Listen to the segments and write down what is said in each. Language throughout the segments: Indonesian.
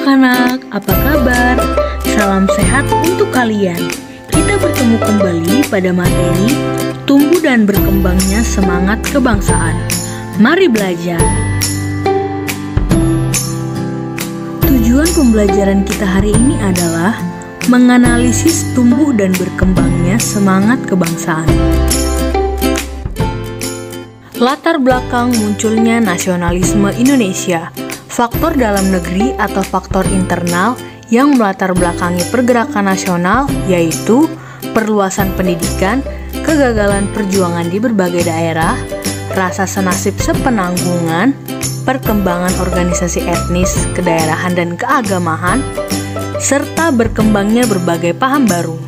anak-anak, apa kabar? Salam sehat untuk kalian. Kita bertemu kembali pada materi tumbuh dan berkembangnya semangat kebangsaan. Mari belajar. Tujuan pembelajaran kita hari ini adalah menganalisis tumbuh dan berkembangnya semangat kebangsaan. Latar belakang munculnya nasionalisme Indonesia. Faktor dalam negeri atau faktor internal yang melatar belakangi pergerakan nasional yaitu perluasan pendidikan, kegagalan perjuangan di berbagai daerah, rasa senasib sepenanggungan, perkembangan organisasi etnis, kedaerahan dan keagamaan, serta berkembangnya berbagai paham baru.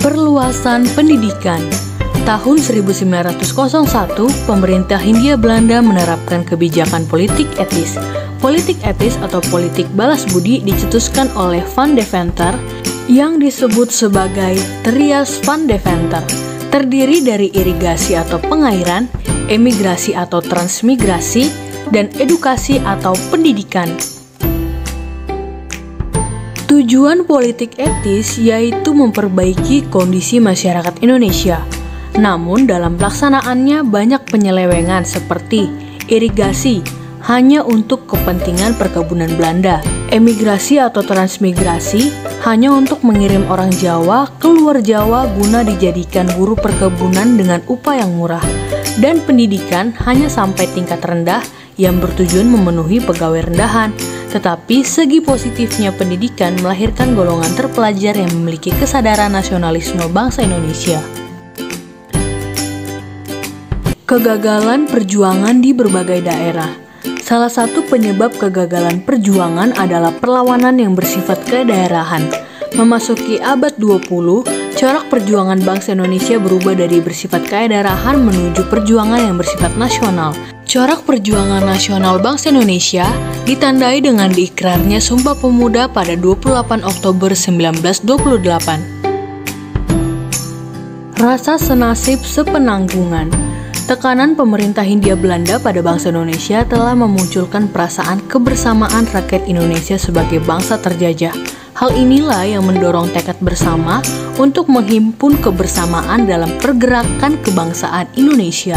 Perluasan pendidikan. Tahun 1901, pemerintah Hindia Belanda menerapkan kebijakan politik etis. Politik etis atau politik balas budi dicetuskan oleh Van Deventer yang disebut sebagai Trias Van Deventer. Terdiri dari irigasi atau pengairan, emigrasi atau transmigrasi, dan edukasi atau pendidikan. Tujuan politik etis yaitu memperbaiki kondisi masyarakat Indonesia. Namun dalam pelaksanaannya banyak penyelewengan seperti irigasi hanya untuk kepentingan perkebunan Belanda, emigrasi atau transmigrasi hanya untuk mengirim orang Jawa keluar Jawa guna dijadikan buruh perkebunan dengan upah yang murah, dan pendidikan hanya sampai tingkat rendah yang bertujuan memenuhi pegawai rendahan. Tetapi segi positifnya pendidikan melahirkan golongan terpelajar yang memiliki kesadaran nasionalisme bangsa Indonesia. Kegagalan perjuangan di berbagai daerah. Salah satu penyebab kegagalan perjuangan adalah perlawanan yang bersifat kedaerahan. Memasuki abad 20, corak perjuangan bangsa Indonesia berubah dari bersifat kedaerahan menuju perjuangan yang bersifat nasional. Corak perjuangan nasional bangsa Indonesia ditandai dengan diikrarnya Sumpah Pemuda pada 28 Oktober 1928. Rasa senasib sepenanggungan. Tekanan pemerintah Hindia Belanda pada bangsa Indonesia telah memunculkan perasaan kebersamaan rakyat Indonesia sebagai bangsa terjajah. Hal inilah yang mendorong tekad bersama untuk menghimpun kebersamaan dalam pergerakan kebangsaan Indonesia.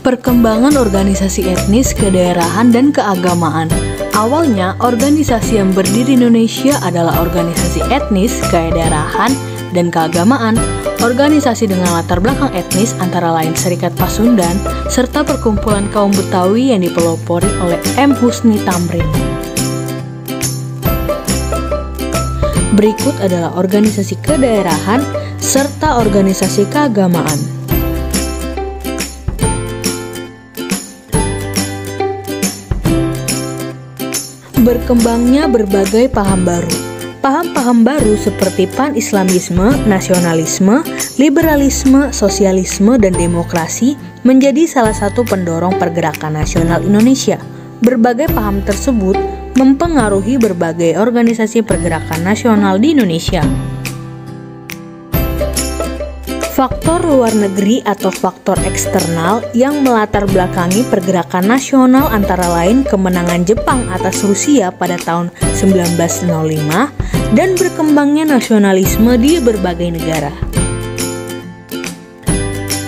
Perkembangan organisasi etnis, kedaerahan, dan keagamaan. Awalnya, organisasi yang berdiri di Indonesia adalah organisasi etnis, kedaerahan, dan keagamaan. Organisasi dengan latar belakang etnis antara lain Serikat Pasundan serta perkumpulan kaum Betawi yang dipelopori oleh M. Husni Tamrin. Berikut adalah organisasi kedaerahan serta organisasi keagamaan. Berkembangnya berbagai paham baru. Paham-paham baru seperti pan-islamisme, nasionalisme, liberalisme, sosialisme, dan demokrasi menjadi salah satu pendorong pergerakan nasional Indonesia. Berbagai paham tersebut mempengaruhi berbagai organisasi pergerakan nasional di Indonesia. Faktor luar negeri atau faktor eksternal yang melatar belakangi pergerakan nasional antara lain kemenangan Jepang atas Rusia pada tahun 1905 dan berkembangnya nasionalisme di berbagai negara.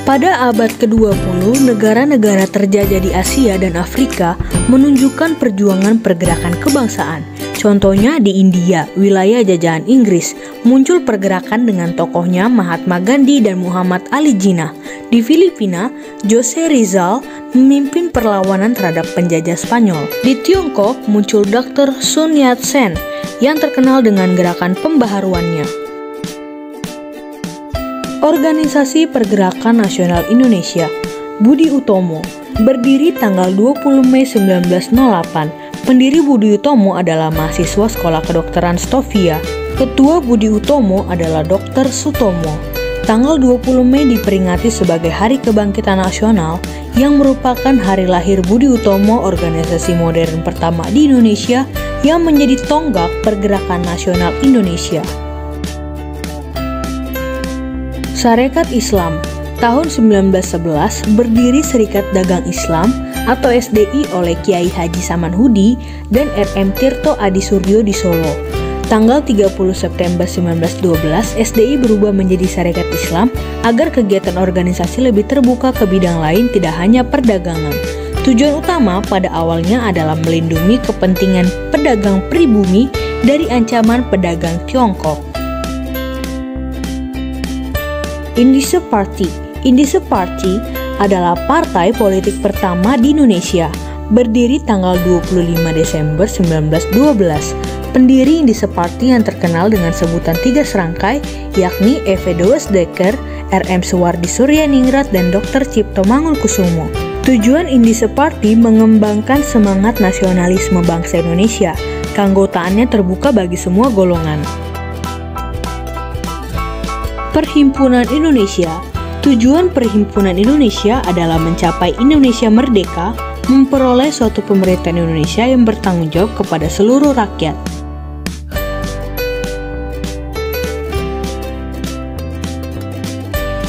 Pada abad ke-20, negara-negara terjajah di Asia dan Afrika menunjukkan perjuangan pergerakan kebangsaan. Contohnya di India, wilayah jajahan Inggris, muncul pergerakan dengan tokohnya Mahatma Gandhi dan Muhammad Ali Jinnah. Di Filipina, Jose Rizal memimpin perlawanan terhadap penjajah Spanyol. Di Tiongkok, muncul Dr. Sun Yat-sen yang terkenal dengan gerakan pembaharuannya. Organisasi Pergerakan Nasional Indonesia. Budi Utomo berdiri tanggal 20 Mei 1908. Pendiri Budi Utomo adalah mahasiswa Sekolah Kedokteran Stovia. Ketua Budi Utomo adalah Dr. Sutomo. Tanggal 20 Mei diperingati sebagai Hari Kebangkitan Nasional yang merupakan hari lahir Budi Utomo, organisasi modern pertama di Indonesia yang menjadi tonggak pergerakan nasional Indonesia. Sarekat Islam. Tahun 1911 berdiri Serikat Dagang Islam atau SDI oleh Kiai Haji Samanhudi dan RM Tirto Adi Suryo di Solo. Tanggal 30 September 1912, SDI berubah menjadi Sarekat Islam agar kegiatan organisasi lebih terbuka ke bidang lain, tidak hanya perdagangan. Tujuan utama pada awalnya adalah melindungi kepentingan pedagang pribumi dari ancaman pedagang Tiongkok. Indische Party. Indische Party adalah partai politik pertama di Indonesia, berdiri tanggal 25 Desember 1912. Pendiri Indische Party yang terkenal dengan sebutan 3 serangkai, yakni E.V. Douwesdekker, R.M. Suwardi Suryaningrat, dan Dr. Cipto Mangunkusumo. Tujuan Indische Party mengembangkan semangat nasionalisme bangsa Indonesia. Keanggotaannya terbuka bagi semua golongan. Perhimpunan Indonesia. Tujuan Perhimpunan Indonesia adalah mencapai Indonesia merdeka, memperoleh suatu pemerintahan Indonesia yang bertanggung jawab kepada seluruh rakyat.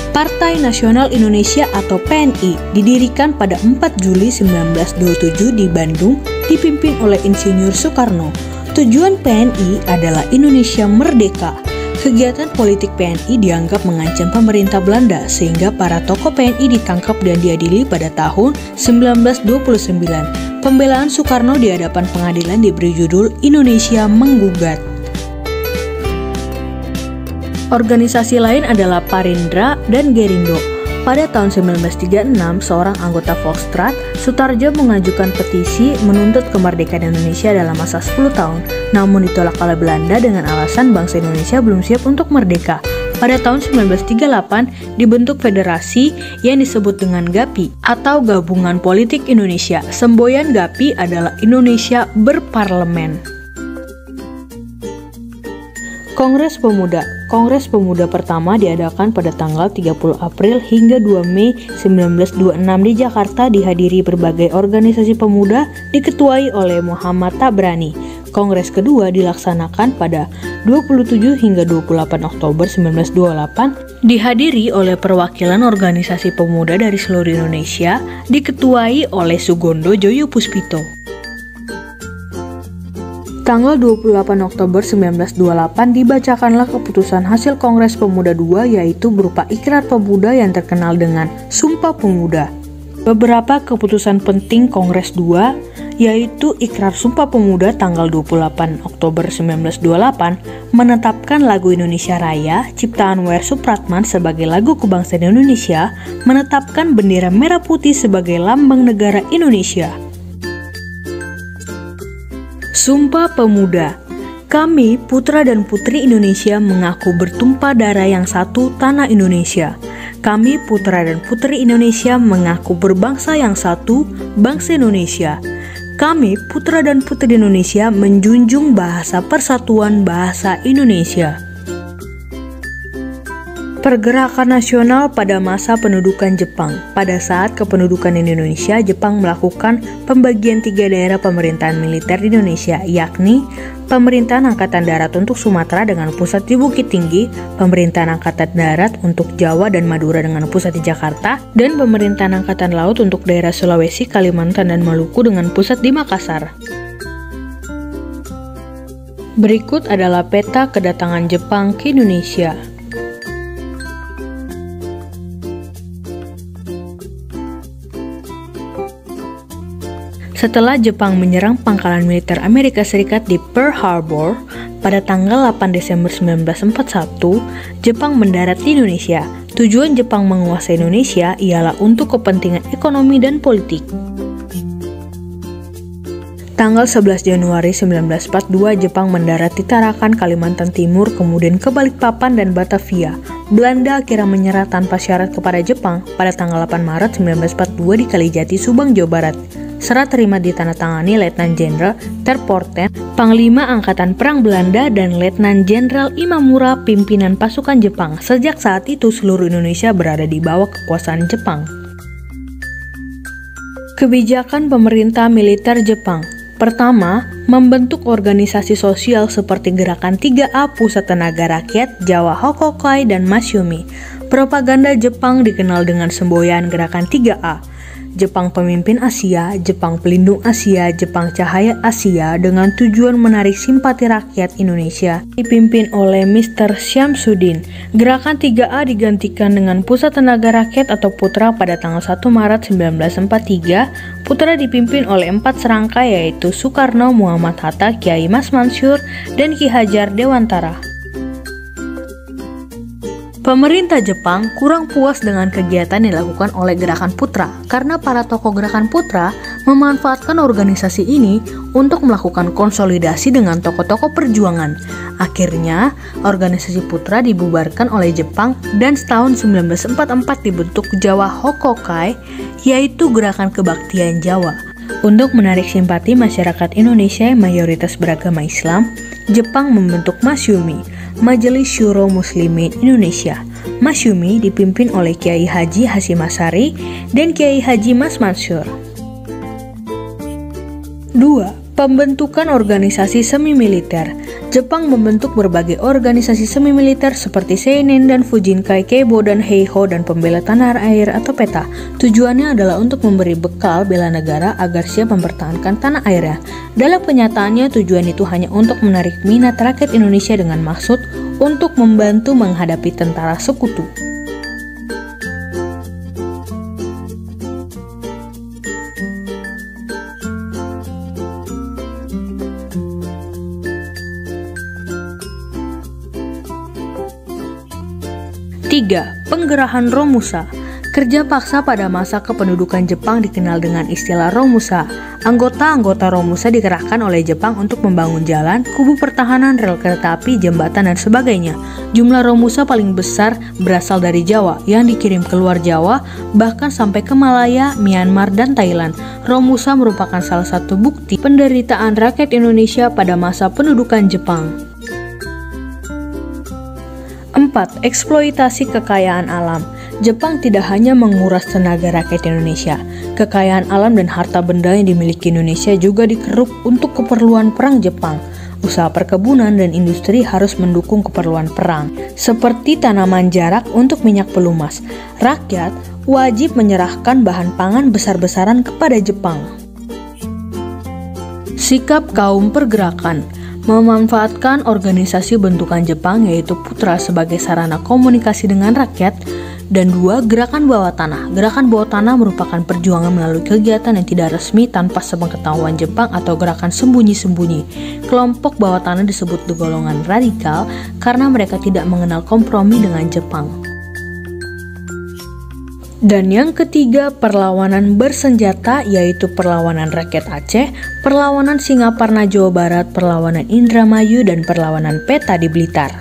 Partai Nasional Indonesia atau PNI didirikan pada 4 Juli 1927 di Bandung, dipimpin oleh Insinyur Soekarno. Tujuan PNI adalah Indonesia merdeka. Kegiatan politik PNI dianggap mengancam pemerintah Belanda, sehingga para tokoh PNI ditangkap dan diadili pada tahun 1929. Pembelaan Soekarno di hadapan pengadilan diberi judul Indonesia Menggugat. Organisasi lain adalah Parindra dan Gerindo. Pada tahun 1936, seorang anggota Volksstraat, Sutarjo, mengajukan petisi menuntut kemerdekaan Indonesia dalam masa 10 tahun, namun ditolak oleh Belanda dengan alasan bangsa Indonesia belum siap untuk merdeka. Pada tahun 1938, dibentuk federasi yang disebut dengan GAPI atau Gabungan Politik Indonesia. Semboyan GAPI adalah Indonesia Berparlemen. Kongres Pemuda. Kongres Pemuda pertama diadakan pada tanggal 30 April hingga 2 Mei 1926 di Jakarta, dihadiri berbagai organisasi pemuda diketuai oleh Muhammad Tabrani. Kongres kedua dilaksanakan pada 27 hingga 28 Oktober 1928, dihadiri oleh perwakilan organisasi pemuda dari seluruh Indonesia, diketuai oleh Sugondo Joyo Puspito. Tanggal 28 Oktober 1928 dibacakanlah keputusan hasil Kongres Pemuda II, yaitu berupa Ikrar Pemuda yang terkenal dengan Sumpah Pemuda. Beberapa keputusan penting Kongres II yaitu Ikrar Sumpah Pemuda tanggal 28 Oktober 1928 menetapkan lagu Indonesia Raya ciptaan W.R. Supratman sebagai lagu kebangsaan Indonesia, menetapkan bendera merah putih sebagai lambang negara Indonesia. Sumpah Pemuda. Kami, putra dan putri Indonesia, mengaku bertumpah darah yang satu, tanah Indonesia. Kami, putra dan putri Indonesia, mengaku berbangsa yang satu, bangsa Indonesia. Kami, putra dan putri Indonesia, menjunjung bahasa persatuan bahasa Indonesia. Pergerakan nasional pada masa pendudukan Jepang. Pada saat kependudukan Indonesia, Jepang melakukan pembagian 3 daerah pemerintahan militer di Indonesia, yakni Pemerintahan Angkatan Darat untuk Sumatera dengan pusat di Bukit Tinggi, Pemerintahan Angkatan Darat untuk Jawa dan Madura dengan pusat di Jakarta, dan Pemerintahan Angkatan Laut untuk daerah Sulawesi, Kalimantan, dan Maluku dengan pusat di Makassar. Berikut adalah peta kedatangan Jepang ke Indonesia. Setelah Jepang menyerang pangkalan militer Amerika Serikat di Pearl Harbor pada tanggal 8 Desember 1941, Jepang mendarat di Indonesia. Tujuan Jepang menguasai Indonesia ialah untuk kepentingan ekonomi dan politik. Tanggal 11 Januari 1942, Jepang mendarat di Tarakan, Kalimantan Timur, kemudian ke Balikpapan dan Batavia. Belanda akhirnya menyerah tanpa syarat kepada Jepang pada tanggal 8 Maret 1942 di Kalijati, Subang, Jawa Barat. Serat terima ditandatangani Letnan Jenderal Terporten, Panglima Angkatan Perang Belanda, dan Letnan Jenderal Imamura, pimpinan pasukan Jepang. Sejak saat itu seluruh Indonesia berada di bawah kekuasaan Jepang. Kebijakan pemerintah militer Jepang. Pertama, membentuk organisasi sosial seperti Gerakan 3A Pusat Tenaga Rakyat, Jawa Hokokai, dan Masyumi. Propaganda Jepang dikenal dengan semboyan Gerakan 3A. Jepang Pemimpin Asia, Jepang Pelindung Asia, Jepang Cahaya Asia dengan tujuan menarik simpati rakyat Indonesia dipimpin oleh Mr. Syamsuddin. Gerakan 3A digantikan dengan Pusat Tenaga Rakyat atau Putra pada tanggal 1 Maret 1943. Putra dipimpin oleh 4 serangkai yaitu Soekarno, Muhammad Hatta, Kiai Mas Mansur, dan Ki Hajar Dewantara. Pemerintah Jepang kurang puas dengan kegiatan yang dilakukan oleh Gerakan Putra karena para tokoh Gerakan Putra memanfaatkan organisasi ini untuk melakukan konsolidasi dengan tokoh-tokoh perjuangan. Akhirnya, organisasi Putra dibubarkan oleh Jepang dan tahun 1944 dibentuk Jawa Hokokai, yaitu Gerakan Kebaktian Jawa. Untuk menarik simpati masyarakat Indonesia yang mayoritas beragama Islam, Jepang membentuk Masyumi, Majelis Syuro Muslimin Indonesia. Masyumi dipimpin oleh Kiai Haji Hasyim Asy'ari dan Kiai Haji Mas Mansur. 2. Pembentukan organisasi semi militer. Jepang membentuk berbagai organisasi semi militer seperti Seinen dan Fujinkai Keibo dan Heiho dan Pembela Tanah Air atau PETA. Tujuannya adalah untuk memberi bekal bela negara agar siap mempertahankan tanah airnya. Dalam kenyataannya tujuan itu hanya untuk menarik minat rakyat Indonesia dengan maksud untuk membantu menghadapi tentara sekutu. Tiga, penggerahan Romusa. Kerja paksa pada masa kependudukan Jepang dikenal dengan istilah Romusa. Anggota-anggota Romusa dikerahkan oleh Jepang untuk membangun jalan, kubu pertahanan, rel kereta api, jembatan, dan sebagainya. Jumlah Romusa paling besar berasal dari Jawa, yang dikirim keluar Jawa, bahkan sampai ke Malaya, Myanmar, dan Thailand. Romusa merupakan salah satu bukti penderitaan rakyat Indonesia pada masa pendudukan Jepang. 4. Eksploitasi kekayaan alam. Jepang tidak hanya menguras tenaga rakyat Indonesia. Kekayaan alam dan harta benda yang dimiliki Indonesia juga dikeruk untuk keperluan perang Jepang. Usaha perkebunan dan industri harus mendukung keperluan perang, seperti tanaman jarak untuk minyak pelumas. Rakyat wajib menyerahkan bahan pangan besar-besaran kepada Jepang. Sikap kaum pergerakan. Memanfaatkan organisasi bentukan Jepang yaitu Putra sebagai sarana komunikasi dengan rakyat. Dan 2. Gerakan bawah tanah. Gerakan bawah tanah merupakan perjuangan melalui kegiatan yang tidak resmi tanpa sepengetahuan Jepang atau gerakan sembunyi-sembunyi. Kelompok bawah tanah disebut golongan radikal karena mereka tidak mengenal kompromi dengan Jepang. Dan yang ketiga, perlawanan bersenjata yaitu perlawanan rakyat Aceh, perlawanan Singaparna Jawa Barat, perlawanan Indramayu, dan perlawanan PETA di Blitar.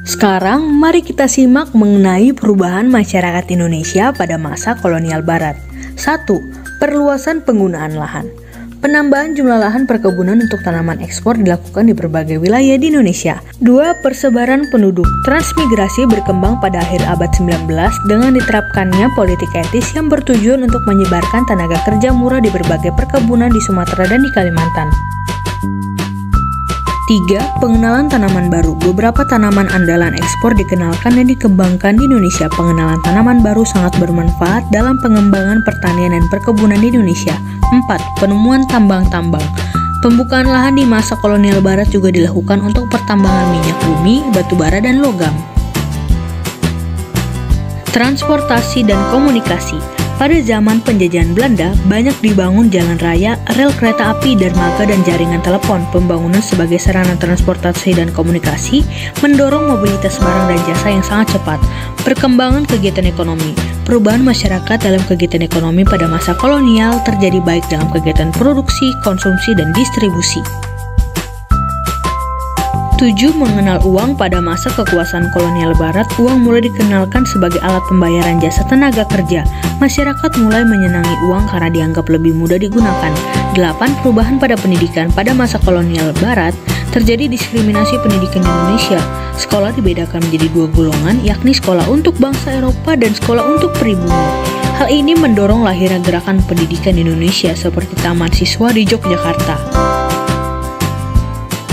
Sekarang mari kita simak mengenai perubahan masyarakat Indonesia pada masa kolonial Barat. 1. Perluasan penggunaan lahan. Penambahan jumlah lahan perkebunan untuk tanaman ekspor dilakukan di berbagai wilayah di Indonesia. 2. Persebaran penduduk. Transmigrasi berkembang pada akhir abad 19 dengan diterapkannya politik etis yang bertujuan untuk menyebarkan tenaga kerja murah di berbagai perkebunan di Sumatera dan di Kalimantan. 3. Pengenalan tanaman baru. Beberapa tanaman andalan ekspor dikenalkan dan dikembangkan di Indonesia. Pengenalan tanaman baru sangat bermanfaat dalam pengembangan pertanian dan perkebunan di Indonesia. 4. Penemuan tambang-tambang. Pembukaan lahan di masa kolonial Barat juga dilakukan untuk pertambangan minyak bumi, batu bara, dan logam. Transportasi dan komunikasi. Pada zaman penjajahan Belanda, banyak dibangun jalan raya, rel kereta api, dermaga, dan jaringan telepon. Pembangunan sebagai sarana transportasi dan komunikasi mendorong mobilitas barang dan jasa yang sangat cepat. Perkembangan kegiatan ekonomi. Perubahan masyarakat dalam kegiatan ekonomi pada masa kolonial terjadi baik dalam kegiatan produksi, konsumsi, dan distribusi. 7. Mengenal uang. Pada masa kekuasaan kolonial Barat, uang mulai dikenalkan sebagai alat pembayaran jasa tenaga kerja. Masyarakat mulai menyenangi uang karena dianggap lebih mudah digunakan. 8. Perubahan pada pendidikan. Pada masa kolonial Barat, terjadi diskriminasi pendidikan di Indonesia. Sekolah dibedakan menjadi 2 golongan, yakni sekolah untuk bangsa Eropa dan sekolah untuk pribumi. Hal ini mendorong lahirnya gerakan pendidikan di Indonesia seperti Taman Siswa di Yogyakarta.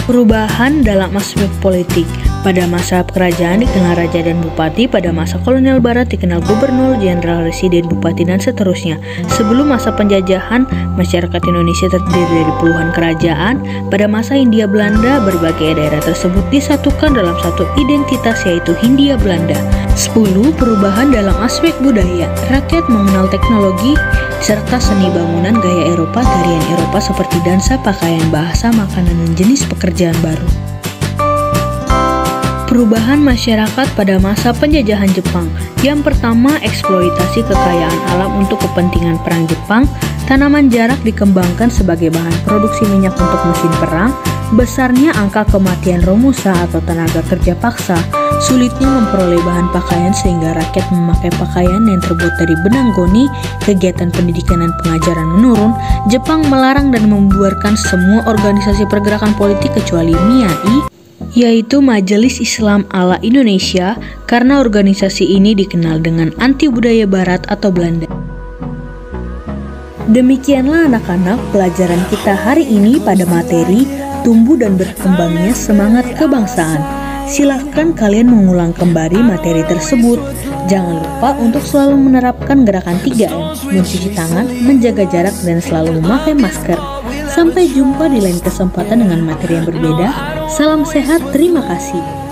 Perubahan dalam aspek politik. Pada masa kerajaan dikenal raja dan bupati, pada masa kolonial barat dikenal gubernur, jenderal, residen, bupati, dan seterusnya. Sebelum masa penjajahan, masyarakat Indonesia terdiri dari puluhan kerajaan. Pada masa Hindia Belanda, berbagai daerah tersebut disatukan dalam satu identitas yaitu Hindia Belanda. 10. Perubahan dalam aspek budaya. Rakyat mengenal teknologi serta seni bangunan gaya Eropa, tarian Eropa seperti dansa, pakaian, bahasa, makanan, dan jenis pekerjaan baru. Perubahan masyarakat pada masa penjajahan Jepang. Yang pertama, eksploitasi kekayaan alam untuk kepentingan perang Jepang. Tanaman jarak dikembangkan sebagai bahan produksi minyak untuk mesin perang. Besarnya angka kematian Romusa atau tenaga kerja paksa. Sulitnya memperoleh bahan pakaian sehingga rakyat memakai pakaian yang terbuat dari benang goni. Kegiatan pendidikan dan pengajaran menurun. Jepang melarang dan membubarkan semua organisasi pergerakan politik kecuali MIAI, yaitu Majelis Islam ala Indonesia, karena organisasi ini dikenal dengan anti budaya barat atau Belanda. Demikianlah anak-anak pelajaran kita hari ini pada materi tumbuh dan berkembangnya semangat kebangsaan. Silahkan kalian mengulang kembali materi tersebut. Jangan lupa untuk selalu menerapkan gerakan 3M, mencuci tangan, menjaga jarak, dan selalu memakai masker. Sampai jumpa di lain kesempatan dengan materi yang berbeda. Salam sehat, terima kasih.